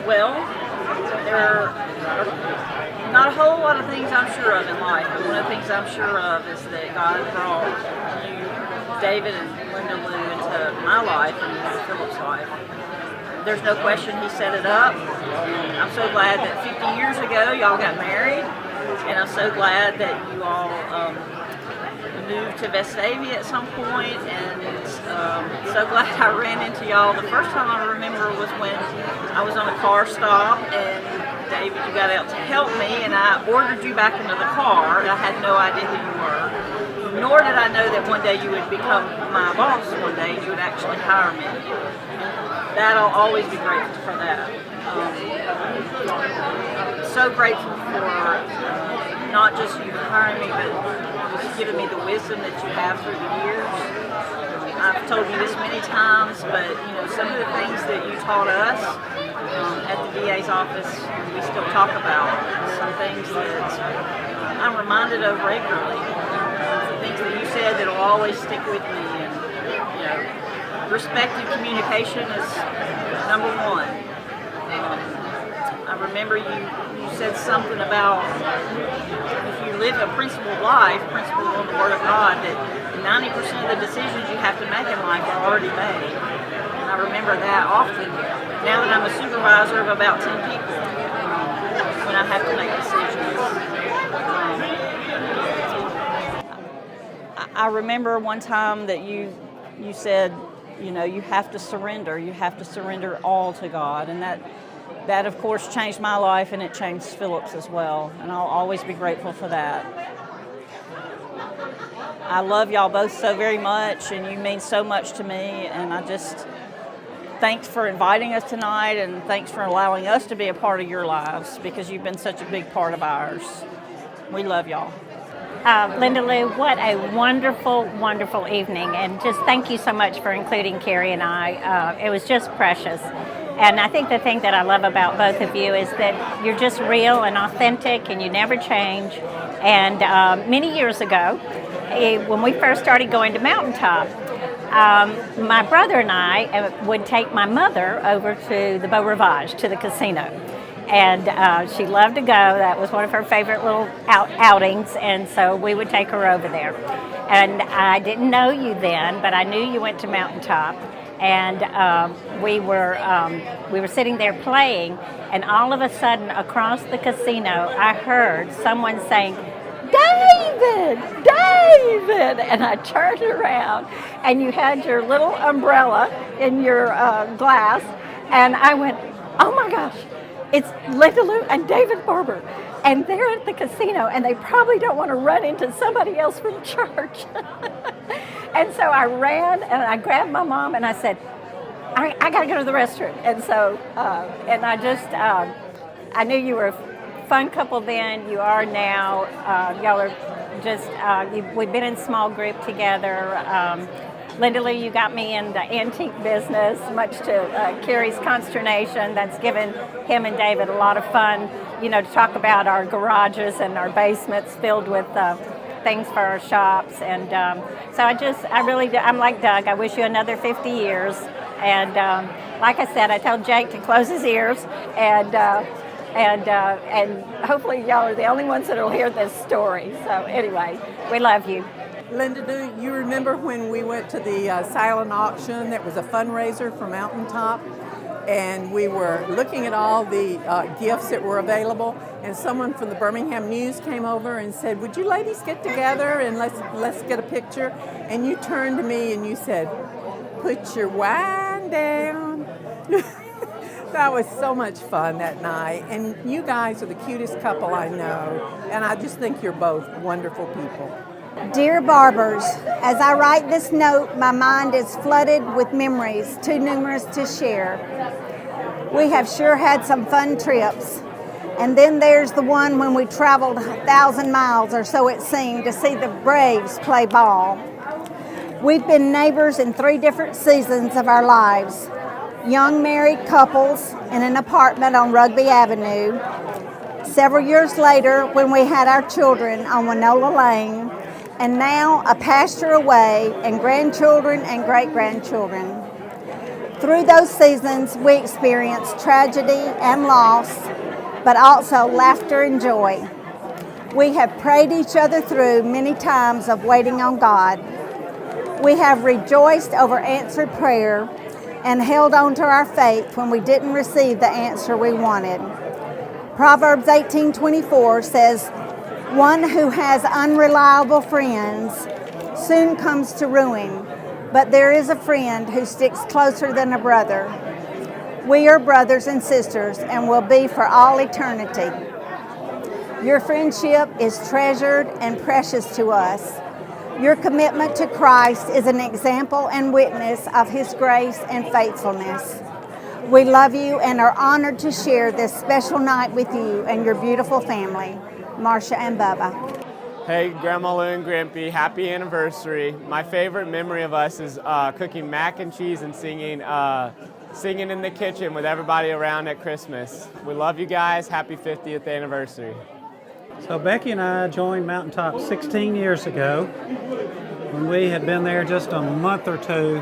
Well, there are not a whole lot of things I'm sure of in life, but one of the things I'm sure of is that God brought you, David and Linda Lou, into my life and Philip's life. There's no question He set it up. And I'm so glad that 50 years ago y'all got married, and I'm so glad that you all moved to Vestavia at some point, and so glad I ran into y'all. The first time I remember was when I was on a car stop, and David, you got out to help me, and I ordered you back into the car. I had no idea who you were, nor did I know that one day you would become my boss one day, and you would actually hire me. That I'll always be grateful for that. So grateful for not just you hiring me, but just giving me the wisdom that you have through the years. I've told you this many times, but some of the things that you taught us at the DA's office, we still talk about. Some things that I'm reminded of regularly. Some things that you said that will always stick with me. And respectful communication is number one. I remember you said something about if you live a principled life, principled on the Word of God, that 90% of the decisions you have to make in life are already made. And I remember that often. Now that I'm a supervisor of about 10 people, when I have to make decisions. I remember one time that you said, you have to surrender. You have to surrender all to God. And that, of course, changed my life, and it changed Philip's as well. And I'll always be grateful for that. I love y'all both so very much, and you mean so much to me. And I just, thanks for inviting us tonight, and thanks for allowing us to be a part of your lives, because you've been such a big part of ours. We love y'all. Linda Lou, what a wonderful, wonderful evening, and just thank you so much for including Carrie and I. It was just precious. And I think the thing that I love about both of you is that you're just real and authentic, and you never change. And many years ago, when we first started going to Mountaintop, my brother and I would take my mother over to the Beau Rivage, to the casino. And she loved to go. That was one of her favorite little outings, and so we would take her over there. And I didn't know you then, but I knew you went to Mountaintop. And we were sitting there playing, and all of a sudden across the casino I heard someone saying, "David, David!" And I turned around, and you had your little umbrella in your glass, and I went, "Oh my gosh, it's Linda Lou and David Barber." And they're at the casino, and they probably don't want to run into somebody else from church. And so I ran, and I grabbed my mom, and I said, I got to go to the restroom. And so, and I just, I knew you were a fun couple then. You are now. Y'all are just, we've been in small group together. Linda Lou, you got me in the antique business, much to Carrie's consternation. That's given him and David a lot of fun, to talk about our garages and our basements filled with things for our shops. And so I'm like Doug. I wish you another 50 years. And like I said, I told Jake to close his ears, and hopefully y'all are the only ones that will hear this story. So anyway, we love you. Linda, do you remember when we went to the silent auction that was a fundraiser for Mountaintop? And we were looking at all the gifts that were available, and someone from the Birmingham News came over and said, "Would you ladies get together and let's get a picture?" And you turned to me and you said, "Put your wine down." That was so much fun that night, and you guys are the cutest couple I know, and I just think you're both wonderful people. Dear Barbers, as I write this note, my mind is flooded with memories too numerous to share. We have sure had some fun trips. And then there's the one when we traveled 1,000 miles, or so it seemed, to see the Braves play ball. We've been neighbors in 3 different seasons of our lives. Young married couples in an apartment on Rugby Avenue. Several years later, when we had our children on Winola Lane, and now a pasture away, and grandchildren and great-grandchildren. Through those seasons, we experienced tragedy and loss, but also laughter and joy. We have prayed each other through many times of waiting on God. We have rejoiced over answered prayer and held on to our faith when we didn't receive the answer we wanted. Proverbs 18:24 says, "One who has unreliable friends soon comes to ruin, but there is a friend who sticks closer than a brother." We are brothers and sisters and will be for all eternity. Your friendship is treasured and precious to us. Your commitment to Christ is an example and witness of His grace and faithfulness. We love you and are honored to share this special night with you and your beautiful family. Marcia and Bubba. Hey, Grandma Lou and Grampy, happy anniversary. My favorite memory of us is cooking mac and cheese and singing in the kitchen with everybody around at Christmas. We love you guys. Happy 50th anniversary. So Becky and I joined Mountaintop 16 years ago. When we had been there just a month or two,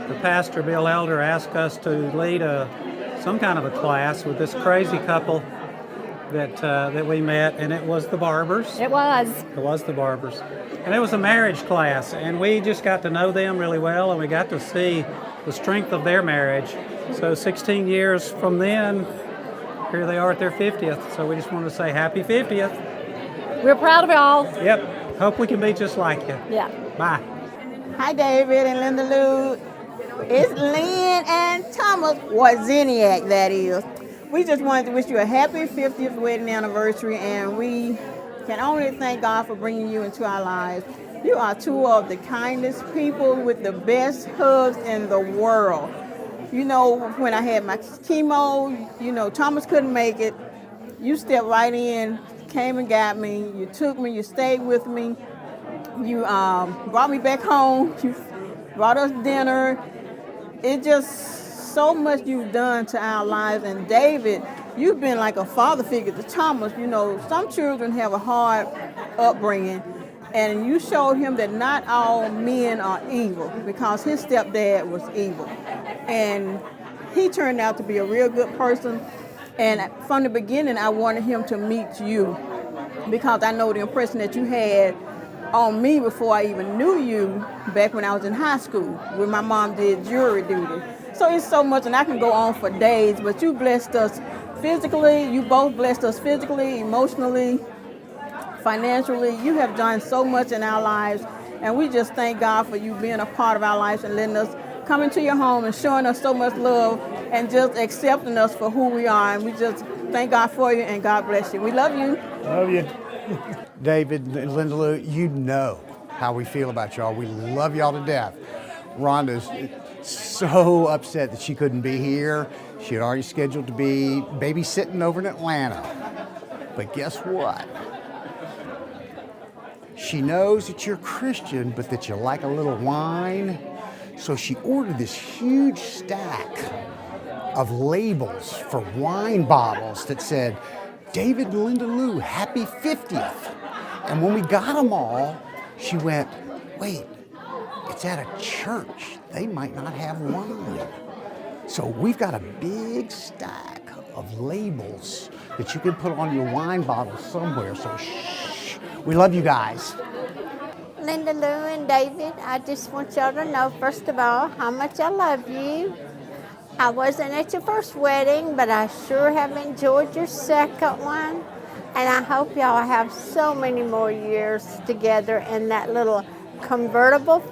the pastor, Bill Elder, asked us to lead some kind of a class with this crazy couple that we met, and it was the Barbers. It was. It was the Barbers. And it was a marriage class, and we just got to know them really well, and we got to see the strength of their marriage. So 16 years from then, here they are at their 50th. So we just want to say happy 50th. We're proud of y'all. Yep. Hope we can be just like you. Yeah. Bye. Hi, David and Linda Lou. It's Lynn and Thomas Wozniak, that is. We just wanted to wish you a happy 50th wedding anniversary, and we can only thank God for bringing you into our lives. You are two of the kindest people with the best hugs in the world. You know, when I had my chemo, you know, Thomas couldn't make it. You stepped right in, came and got me. You took me, you stayed with me. You brought me back home. You brought us dinner. It just so much you've done to our lives. And David, you've been like a father figure to Thomas. You know, some children have a hard upbringing. And you showed him that not all men are evil, because his stepdad was evil. And he turned out to be a real good person. And from the beginning, I wanted him to meet you, because I know the impression that you had on me before I even knew you back when I was in high school, when my mom did jury duty. So it's so much, and I can go on for days, but you blessed us physically. You both blessed us physically, emotionally, financially. You have done so much in our lives, and we just thank God for you being a part of our lives and letting us come into your home and showing us so much love and just accepting us for who we are. And we just thank God for you, and God bless you. We love you. Love you. David and Linda Lou, you know how we feel about y'all. We love y'all to death. Rhonda's so upset that she couldn't be here. She had already scheduled to be babysitting over in Atlanta. But guess what? She knows that you're Christian, but that you like a little wine. So she ordered this huge stack of labels for wine bottles that said, David and Linda Lou, happy 50th. And when we got them all, she went, wait, it's at a church. They might not have wine. So we've got a big stack of labels that you can put on your wine bottle somewhere. So shh, we love you guys. Linda Lou and David, I just want y'all to know, first of all, how much I love you. I wasn't at your first wedding, but I sure have enjoyed your second one. And I hope y'all have so many more years together in that little convertible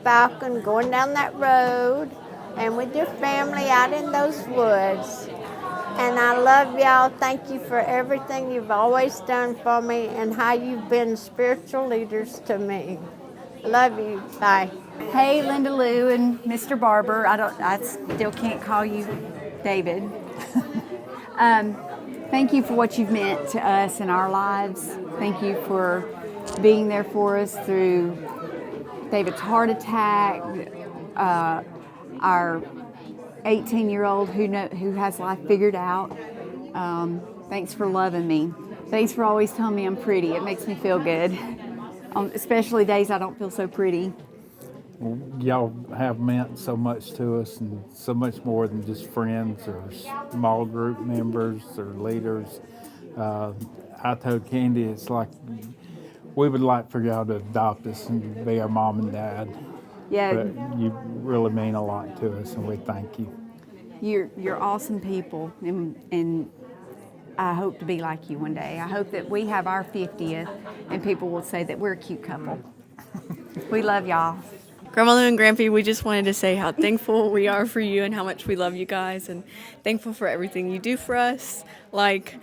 Falcon going down that road and with your family out in those woods. And I love y'all. Thank you for everything you've always done for me and how you've been spiritual leaders to me. Love you. Bye. Hey, Linda Lou and Mr. Barber. I still can't call you David. Thank you for what you've meant to us in our lives. Thank you for being there for us through David's heart attack, our 18-year-old who has life figured out. Thanks for loving me. Thanks for always telling me I'm pretty. It makes me feel good, especially days I don't feel so pretty. y'all have meant so much to us, and so much more than just friends or small group members or leaders. I told Candy, it's like we would like for y'all to adopt us and be our mom and dad. Yeah. But you really mean a lot to us, and we thank you. You're awesome people, and I hope to be like you one day. I hope that we have our 50th and people will say that we're a cute couple. We love y'all. Grandma Lou and Grampy, we just wanted to say how thankful we are for you and how much we love you guys, and thankful for everything you do for us. Like,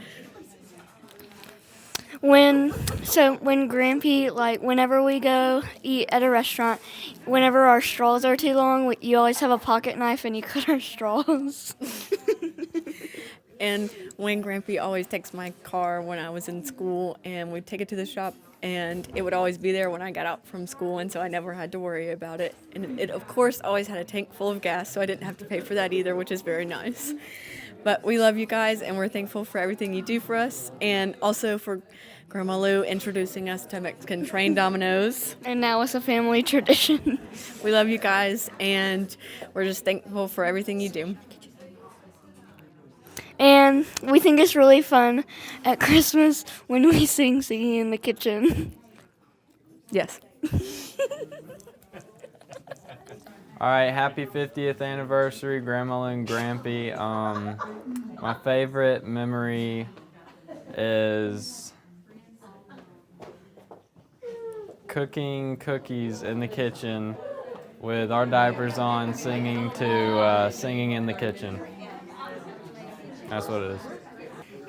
when Grampy, like, whenever we go eat at a restaurant, whenever our straws are too long, you always have a pocket knife and you cut our straws. and when Grampy always takes my car when I was in school, and we'd take it to the shop, and it would always be there when I got out from school, and so I never had to worry about it. And it, of course, always had a tank full of gas, so I didn't have to pay for that either, which is very nice. But we love you guys, and we're thankful for everything you do for us, and also for Grandma Lou introducing us to Mexican trained Domino's. And now it's a family tradition. We love you guys, and we're just thankful for everything you do. And we think it's really fun at Christmas when we sing Singing in the Kitchen. Yes. All right, happy 50th anniversary, Grandma and Grampy. My favorite memory is cooking cookies in the kitchen with our diapers on, singing in the kitchen. That's what it is.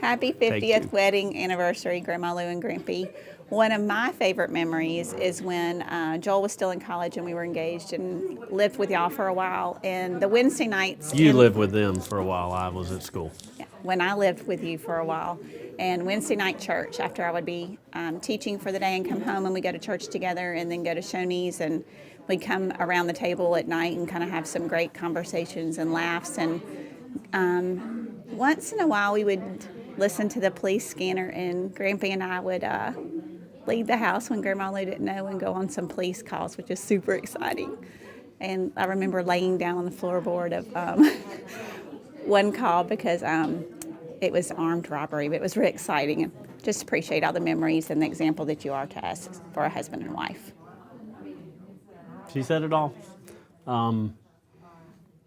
Happy 50th wedding anniversary, Grandma Lou and Grampy. One of my favorite memories is when Joel was still in college and we were engaged and lived with y'all for a while. And the Wednesday nights... You lived with them for a while. I was at school. Yeah, when I lived with you for a while. And Wednesday night church, after I would be teaching for the day and come home, and we go to church together and then go to Shoney's, and we'd come around the table at night and kind of have some great conversations and laughs. And once in a while we would listen to the police scanner, and Grampy and I would leave the house when Grandma Lou didn't know and go on some police calls, which is super exciting. And I remember laying down on the floorboard of one call because it was armed robbery, but it was really exciting. And just appreciate all the memories and the example that you are to us for a husband and wife. She said it all.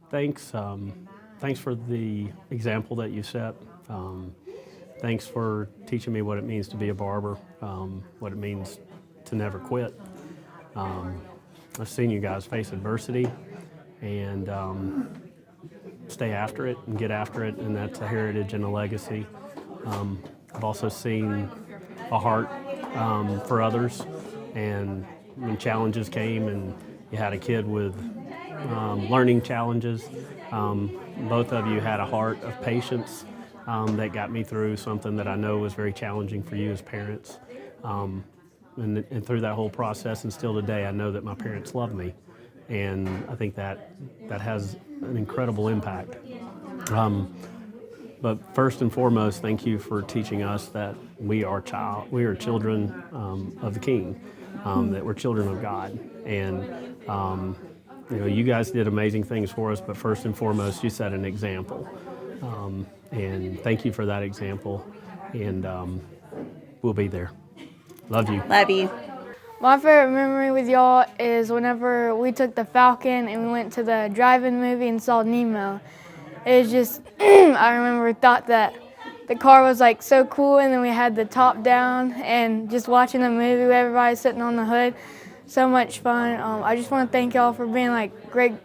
Thanks for the example that you set. Thanks for teaching me what it means to be a barber, what it means to never quit. I've seen you guys face adversity and stay after it and get after it, and that's a heritage and a legacy. I've also seen a heart for others, and when challenges came and you had a kid with learning challenges, both of you had a heart of patience that got me through something that I know was very challenging for you as parents. And through that whole process, and still today, I know that my parents love me. And I think that has an incredible impact. But first and foremost, thank you for teaching us that we are children of the King, that we're children of God. And you guys did amazing things for us, but first and foremost, you set an example. And thank you for that example. And we'll be there. Love you. Love you. My favorite memory with y'all is whenever we took the Falcon and we went to the drive-in movie and saw Nemo. It was just, I remember thought that the car was like so cool, and then we had the top down and just watching the movie with everybody sitting on the hood. So much fun. I just want to thank y'all for being like great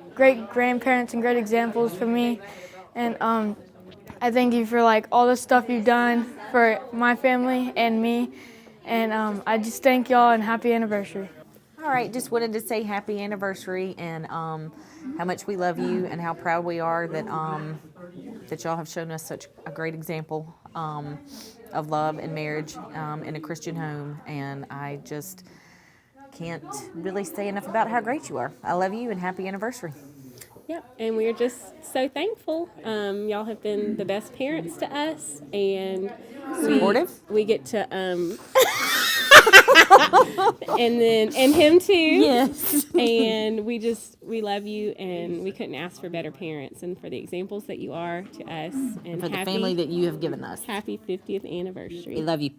grandparents and great examples for me. And I thank you for like all the stuff you've done for my family and me. And I just thank y'all and happy anniversary. All right, just wanted to say happy anniversary and how much we love you and how proud we are that that y'all have shown us such a great example of love and marriage in a Christian home. And I just can't really say enough about how great you are. I love you and happy anniversary. Yep, and we're just so thankful. Y'all have been the best parents to us, and supportive. We get to and him too. Yes. And we love you, and we couldn't ask for better parents, and for the examples that you are to us, and For the family that you have given us. Happy 50th anniversary. We love you.